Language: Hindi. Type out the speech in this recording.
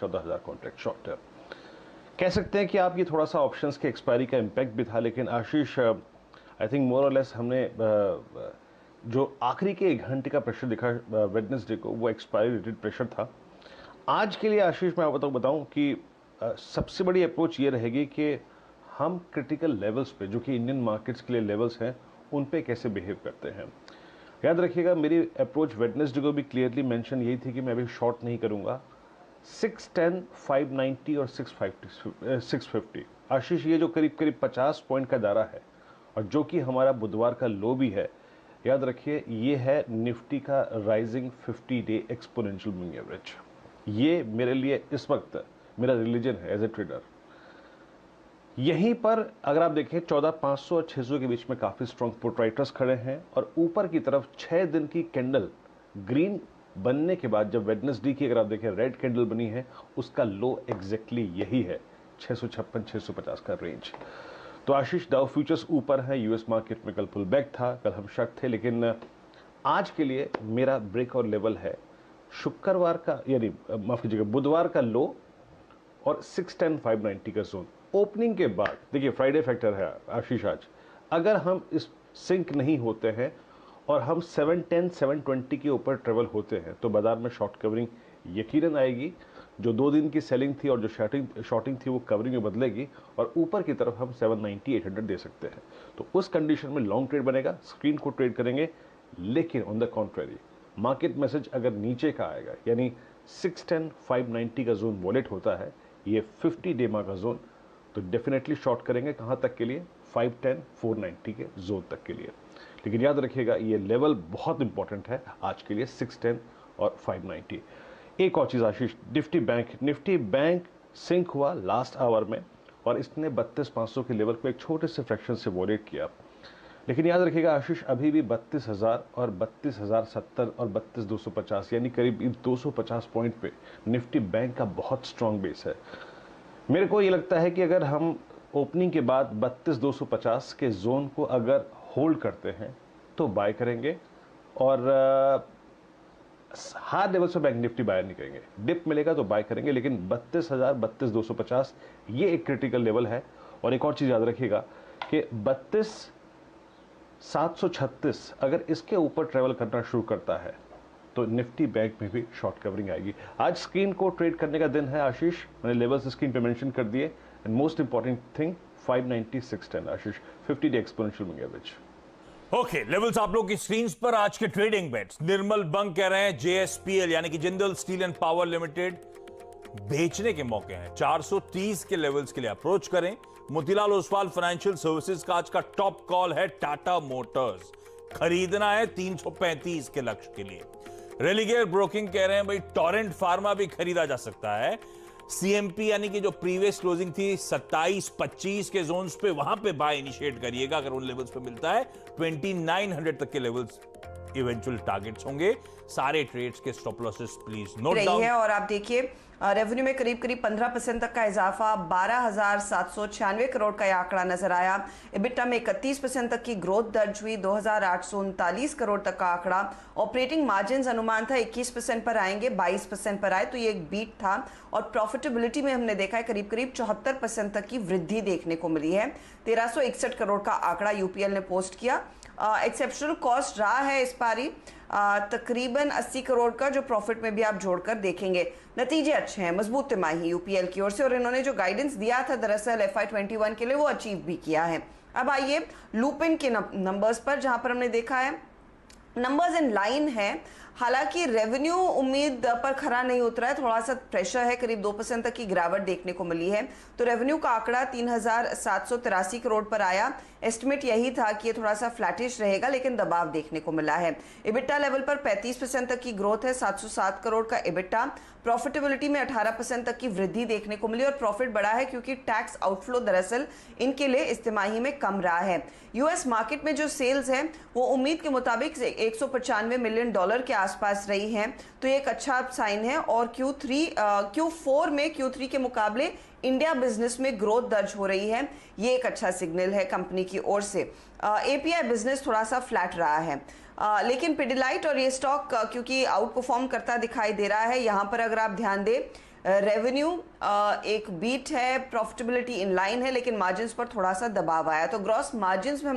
14,000 कॉन्ट्रैक्ट शॉर्ट टर्म। कह सकते हैं कि आप ये थोड़ा सा ऑप्शंस के एक्सपायरी का इम्पैक्ट भी था, लेकिन आशीष आई थिंक मोर और लेस हमने जो आखिरी के 1 घंटे का प्रेशर दिखा वेडनेसडे को, वो एक्सपायरी रिलेटेड प्रेशर था। आज के लिए आशीष मैं आपको बताऊं कि सबसे बड़ी अप्रोच ये रहेगी कि हम क्रिटिकल लेवल्स पे, जो कि इंडियन मार्केट्स के लिए लेवल्स हैं, उन पे कैसे बिहेव करते हैं। याद रखिएगा, मेरी अप्रोच वेडनेसडे को भी क्लियरली मेंशन यही थी कि मैं अभी शॉर्ट नहीं करूंगा। 610, 590 और 650 आशीष, ये जो करीब करीब 50 पॉइंट का दायरा है और जो कि हमारा बुधवार का लो भी है, याद रखिए ये है निफ्टी का rising 50 day exponential moving average. ये मेरे लिए इस वक्त मेरा रिलीजन है एज ए ट्रेडर। यहीं पर अगर आप देखें 14,500 और 600 के बीच में काफी स्ट्रॉन्ग पुट राइटर्स खड़े हैं और ऊपर की तरफ 6 दिन की कैंडल ग्रीन बनने के बाद जब वेडनेसडे की अगर आप देखें रेड कैंडल बनी है, उसका लो एग्जैक्टली यही है 656 650 का रेंज। तो आशीष, डाउ फ्यूचर्स ऊपर है, यूएस मार्केट में कल पुल बैक था, कल हम शॉर्ट थे, लेकिन आज के लिए मेरा ब्रेक और लेवल है शुक्रवार का, यानी माफ कीजिएगा बुधवार का लो और 610 590 का जोन। ओपनिंग के बाद देखिए फ्राइडे फैक्टर है आशीष, आज अगर हम इस सिंक नहीं होते हैं और हम 710 720 के ऊपर ट्रेवल होते हैं तो बाजार में शॉर्ट कवरिंग यकीनन आएगी। जो 2 दिन की सेलिंग थी और जो शॉर्टिंग थी वो कवरिंग में बदलेगी और ऊपर की तरफ हम 790 800 दे सकते हैं। तो उस कंडीशन में लॉन्ग ट्रेड बनेगा, स्क्रीन को ट्रेड करेंगे। लेकिन on the contrary market message अगर नीचे का आएगा, यानी 610 590 का जोन वॉलेट होता है, ये 50 डे का जोन, तो डेफिनेटली शॉर्ट करेंगे। कहां तक के लिए? 510 490 के जोन तक के लिए। लेकिन याद रखिएगा ये लेवल बहुत इंपॉर्टेंट है आज के लिए, 610 और 590। एक और चीज आशीष, निफ्टी बैंक सिंक हुआ लास्ट आवर में और इसने 32,500 के लेवल को एक छोटे से फ्रैक्शन से वॉलेट किया। लेकिन याद रखिएगा आशीष, अभी भी 32,000 और 32,070 और 32,250 यानी करीब 250 पॉइंट पे निफ्टी बैंक का बहुत स्ट्रांग बेस है। मेरे को ये लगता है कि अगर हम ओपनिंग के बाद 32,250 के जोन को अगर होल्ड करते हैं तो बाय करेंगे और हार्ड लेवल से बैंक निफ्टी बाय नहीं करेंगे। डिप मिलेगा तो बाय करेंगे, लेकिन 32,000 32,250 ये एक क्रिटिकल लेवल है। और एक और चीज याद रखिएगा कि 32,736 अगर इसके ऊपर ट्रेवल करना शुरू करता है तो निफ्टी बैंक में भी शॉर्ट कवरिंग आएगी। आज स्क्रीन को ट्रेड करने का दिन है आशीष, मैंने लेवल्स स्क्रीन पे मेंशन कर दिए। And most important thing 590 610 Ashish, 50 day exponential moving average. Okay, levels आप लोग की स्क्रीन पर। आज के ट्रेडिंग बेट्स, निर्मल बंग कह रहे हैं जेएसपीएल यानी कि Jindal steel and power limited बेचने के मौके हैं, 430 के लेवल्स के लिए अप्रोच करें। मोतीलाल ओसवाल फाइनेंशियल सर्विसेज का आज का टॉप कॉल है टाटा मोटर्स, खरीदना है 335 के लक्ष्य के लिए। रेलिगेयर ब्रोकिंग कह रहे हैं भाई टोरेंट फार्मा भी खरीदा जा सकता है। सीएमपी यानी कि जो प्रीवियस क्लोजिंग थी 27-25 के जोन्स पे, वहां पे बाय इनिशिएट करिएगा अगर उन लेवल्स पे मिलता है। 2900 तक के लेवल्स इवेंचुअल टारगेट्स होंगे। सारे ट्रेड्स के stop losses please note down. और आप देखिए रेवेन्यू में करीब 15% तक का इजाफा, 12,796 करोड़ का यह आंकड़ा नजर आया। एबिटा में 31% तक की ग्रोथ दर्ज हुई, 2,839 करोड़ तक का आंकड़ा। ऑपरेटिंग मार्जिन अनुमान था 21% पर आएंगे, 22% पर आए, तो ये एक बीट था। और प्रॉफिटेबिलिटी में हमने देखा है करीब करीब 74% तक की वृद्धि देखने को मिली है। 1,361 करोड़ का आंकड़ा यूपीएल ने पोस्ट किया। एक्सेप्शनल कॉस्ट रहा है इस पारी तकरीबन 80 करोड़ का, जो प्रॉफिट में भी आप जोड़कर देखेंगे। नतीजे अच्छे हैं, मजबूत तिमाही यूपीएल की ओर से, और इन्होंने जो गाइडेंस दिया था दरअसल FY21 के लिए वो अचीव भी किया है। अब आइए लूपिन के नंबर्स पर, जहां पर हमने देखा है नंबर्स इन लाइन है। हालांकि रेवेन्यू उम्मीद पर खरा नहीं उतरा है, थोड़ा सा प्रेशर है, करीब 2% तक की गिरावट देखने को मिली है। तो रेवेन्यू का आंकड़ा 3,783 करोड़ पर आया। एस्टिमेट यही था कि ये थोड़ा सा फ्लैटिश रहेगा, लेकिन दबाव देखने को मिला है। इबिटा लेवल पर 35% तक की ग्रोथ है, 707 करोड़ का इबिटा। प्रॉफिटेबिलिटी में 18% तक की वृद्धि देखने को मिली और प्रॉफिट बढ़ा है क्योंकि टैक्स आउटफ्लो दरअसल इनके लिए इस तिमाही में कम रहा है। यूएस मार्केट में जो सेल्स है वो उम्मीद के मुताबिक $195 मिलियन के आसपास रही है, तो ये एक अच्छा साइन है। और Q4 में Q3 के मुकाबले इंडिया बिजनेस में ग्रोथ दर्ज हो रही है, ये एक अच्छा सिग्नल है कंपनी की ओर से। एपीआई बिजनेस थोड़ा सा फ्लैट रहा है, लेकिन पिडिलाइट और ये स्टॉक क्योंकि आउट परफॉर्म करता दिखाई दे रहा है। यहाँ पर अगर आप ध्यान दें रेवेन्यू एक बीट है, प्रॉफिटेबिलिटी इन लाइन है, लेकिन मार्जिन्स पर थोड़ा सा दबाव आया। तो ग्रॉस मार्जिन्स में